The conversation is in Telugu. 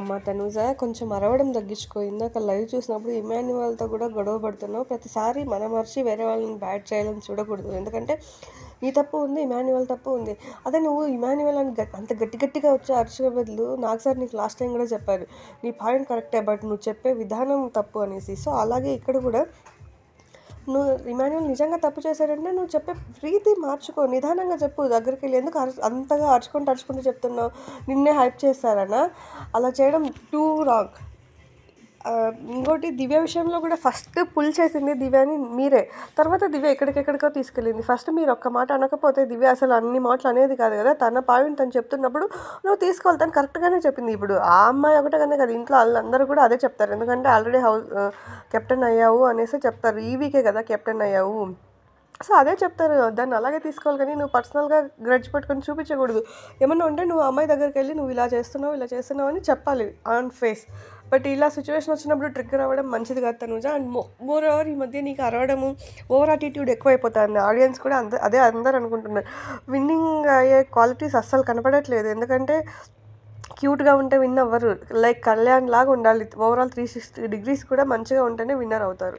అమ్మ తనూజ కొంచెం అరవడం తగ్గించుకో. ఇందాక లైవ్ చూసినప్పుడు ఇమాన్యువల్‌తో కూడా గొడవ పడుతున్నావు. ప్రతిసారి మన మర్చి వేరే వాళ్ళని బ్యాడ్ చేయాలని చూడకూడదు. ఎందుకంటే నీ తప్పు ఉంది, ఇమాన్యువల్ తప్పు ఉంది. అదే నువ్వు ఇమాన్యువల్ అని అంత గట్టి గట్టిగా వచ్చి అరిచే బదులు నాగ్ సార్ నీకు లాస్ట్ టైం కూడా చెప్పారు. నీ పాయింట్ కరెక్టే బట్ నువ్వు చెప్పే విధానం తప్పు అనేసి. సో అలాగే ఇక్కడ కూడా నువ్వు ఇమాన్యువల్ నిజంగా తప్పు చేశాడంటే నువ్వు చెప్పే రీతి మార్చుకో. నిదానంగా చెప్పు. దగ్గరికి వెళ్ళి ఎందుకు అంతగా అరుచుకుంటూ చెప్తున్నావు? నిన్నే హైప్ చేస్తారనా? అలా చేయడం టూ రాంగ్. ఇంకోటి దివ్య విషయంలో కూడా ఫస్ట్ పుల్ చేసింది దివ్యని మీరే. తర్వాత దివ్య ఎక్కడికెక్కడికో తీసుకెళ్ళింది. ఫస్ట్ మీరు ఒక్క మాట అనకపోతే దివ్య అసలు అన్ని మాటలు అనేది కాదు కదా. తన పాయింట్ తను చెప్తున్నప్పుడు నువ్వు తీసుకోవాలి. తను కరెక్ట్గానే చెప్పింది. ఇప్పుడు ఆ అమ్మాయి ఒకటే కన్నా కదా, ఇంట్లో వాళ్ళందరూ కూడా అదే చెప్తారు. ఎందుకంటే ఆల్రెడీ కెప్టెన్ అయ్యావు అనేసి చెప్తారు. ఈ వీకే కదా కెప్టెన్ అయ్యావు. సో అదే చెప్తారు. దాన్ని అలాగే తీసుకోవాలి కానీ నువ్వు పర్సనల్గా గ్రడ్జ్ పెట్టుకొని చూపించకూడదు. ఏమన్నా ఉంటే నువ్వు అమ్మాయి దగ్గరికి వెళ్ళి నువ్వు ఇలా చేస్తున్నావు అని చెప్పాలి ఆన్ ఫేస్. బట్ ఇలా సిచ్యువేషన్ వచ్చినప్పుడు ట్రిగ్గర్ అవ్వడం మంచిది కాదు తనుజ. అండ్ మోర్ ఓవర్ ఈ మధ్య నీకు అరవడము ఓవర్ యాటిట్యూడ్ ఎక్కువైపోతుంది. ఆడియన్స్ కూడా అదే అందరు అనుకుంటున్నారు. విన్నింగ్ అయ్యే క్వాలిటీస్ అస్సలు కనపడట్లేదు. ఎందుకంటే క్యూట్గా ఉంటే విన్ అవ్వరు. లైక్ కళ్యాణ్ లాగా ఉండాలి. ఓవరాల్ 360 degrees కూడా మంచిగా ఉంటేనే విన్నర్ అవుతారు.